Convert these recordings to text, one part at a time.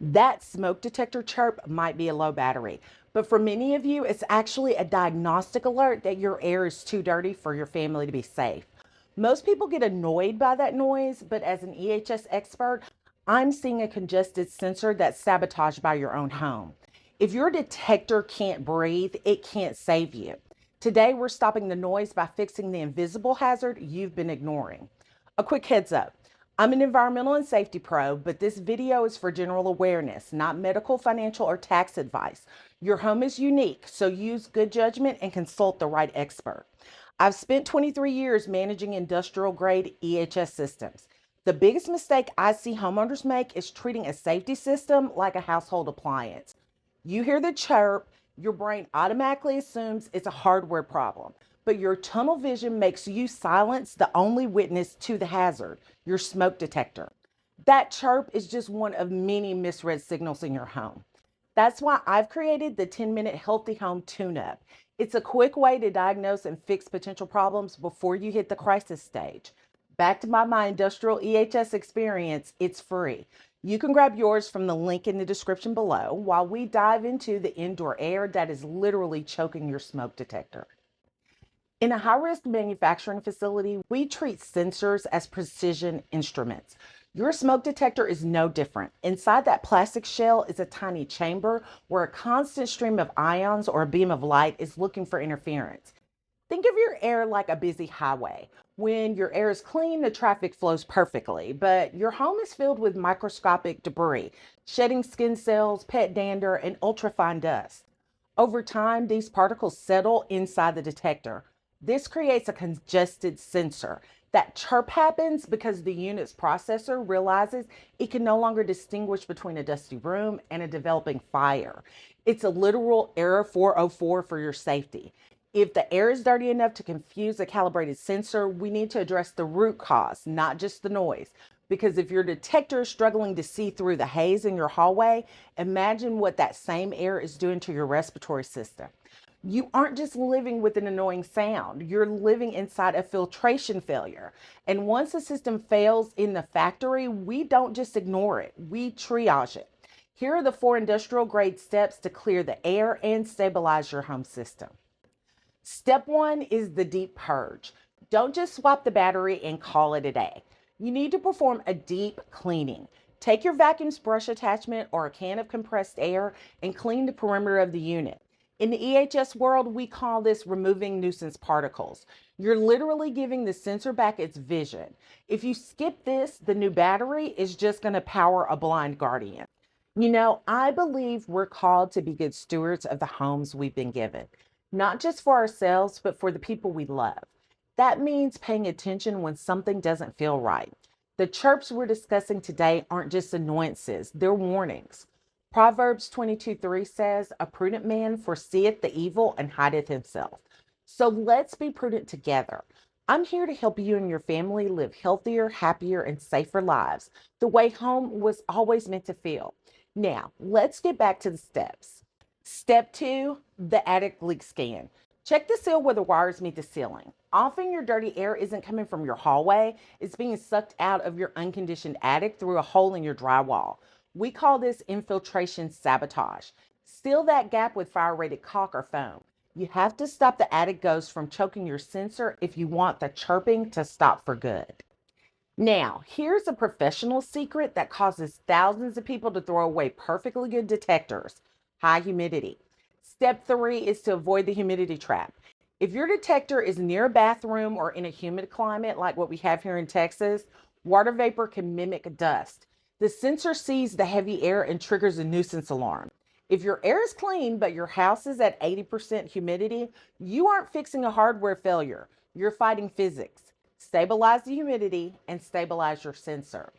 That smoke detector chirp might be a low battery, but for many of you, it's actually a diagnostic alert that your air is too dirty for your family to be safe. Most people get annoyed by that noise, but as an EHS expert, I'm seeing a congested sensor that's sabotaged by your own home. If your detector can't breathe, it can't save you. Today, we're stopping the noise by fixing the invisible hazard you've been ignoring. A quick heads up. I'm an environmental and safety pro, but this video is for general awareness, not medical, financial, or tax advice. Your home is unique, so use good judgment and consult the right expert. I've spent 23 years managing industrial grade EHS systems. The biggest mistake I see homeowners make is treating a safety system like a household appliance. You hear the chirp, your brain automatically assumes it's a hardware problem, but your tunnel vision makes you silence the only witness to the hazard, your smoke detector. That chirp is just one of many misread signals in your home. That's why I've created the 10-minute Healthy Home Tune-Up. It's a quick way to diagnose and fix potential problems before you hit the crisis stage. Backed by my industrial EHS experience, it's free. You can grab yours from the link in the description below while we dive into the indoor air that is literally choking your smoke detector. In a high-risk manufacturing facility, we treat sensors as precision instruments. Your smoke detector is no different. Inside that plastic shell is a tiny chamber where a constant stream of ions or a beam of light is looking for interference. Think of your air like a busy highway. When your air is clean, the traffic flows perfectly, but your home is filled with microscopic debris, shedding skin cells, pet dander, and ultrafine dust. Over time, these particles settle inside the detector. This creates a congested sensor. That chirp happens because the unit's processor realizes it can no longer distinguish between a dusty room and a developing fire. It's a literal error 404 for your safety. If the air is dirty enough to confuse a calibrated sensor, we need to address the root cause, not just the noise. Because if your detector is struggling to see through the haze in your hallway, imagine what that same air is doing to your respiratory system. You aren't just living with an annoying sound, you're living inside a filtration failure. And once a system fails in the factory, we don't just ignore it, we triage it. Here are the 4 industrial grade steps to clear the air and stabilize your home system. Step 1 is the deep purge. Don't just swap the battery and call it a day. You need to perform a deep cleaning. Take your vacuum's brush attachment or a can of compressed air and clean the perimeter of the unit. In the EHS world, we call this removing nuisance particles. You're literally giving the sensor back its vision. If you skip this, the new battery is just going to power a blind guardian. I believe we're called to be good stewards of the homes we've been given, not just for ourselves, but for the people we love. That means paying attention when something doesn't feel right. The chirps we're discussing today aren't just annoyances, they're warnings. Proverbs 22:3 says, "A prudent man foreseeth the evil and hideth himself." So let's be prudent together. I'm here to help you and your family live healthier, happier, and safer lives, the way home was always meant to feel. Now, let's get back to the steps. Step 2, the attic leak scan. Check the seal where the wires meet the ceiling. Often your dirty air isn't coming from your hallway, it's being sucked out of your unconditioned attic through a hole in your drywall. We call this infiltration sabotage. Seal that gap with fire-rated caulk or foam. You have to stop the attic ghost from choking your sensor if you want the chirping to stop for good. Now, here's a professional secret that causes thousands of people to throw away perfectly good detectors: high humidity. Step 3 is to avoid the humidity trap. If your detector is near a bathroom or in a humid climate like what we have here in Texas, water vapor can mimic dust. The sensor sees the heavy air and triggers a nuisance alarm. If your air is clean but your house is at 80% humidity, you aren't fixing a hardware failure. You're fighting physics. Stabilize the humidity and stabilize your sensor.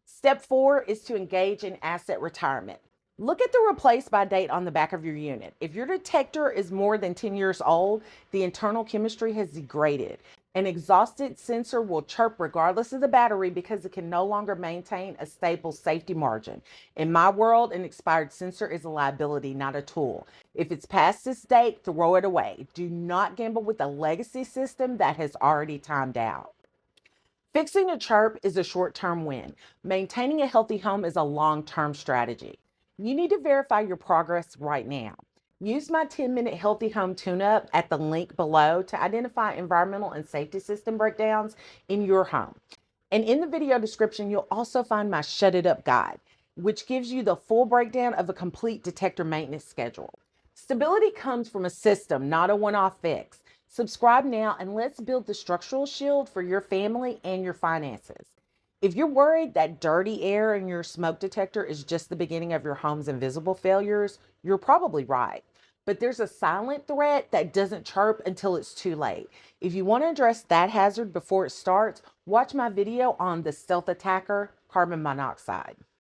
Step 4 is to engage in asset retirement. Look at the replace by date on the back of your unit. If your detector is more than 10 years old, the internal chemistry has degraded. An exhausted sensor will chirp regardless of the battery because it can no longer maintain a stable safety margin. In my world, an expired sensor is a liability, not a tool. If it's past its date, throw it away. Do not gamble with a legacy system that has already timed out. Fixing a chirp is a short-term win. Maintaining a healthy home is a long-term strategy. You need to verify your progress right now. Use my 10-minute healthy home tune-up at the link below to identify environmental and safety system breakdowns in your home. And in the video description, you'll also find my Shut It Up guide, which gives you the full breakdown of a complete detector maintenance schedule. Stability comes from a system, not a one-off fix. Subscribe now and let's build the structural shield for your family and your finances. If you're worried that dirty air in your smoke detector is just the beginning of your home's invisible failures, you're probably right. But there's a silent threat that doesn't chirp until it's too late. If you want to address that hazard before it starts, watch my video on the stealth attacker, carbon monoxide.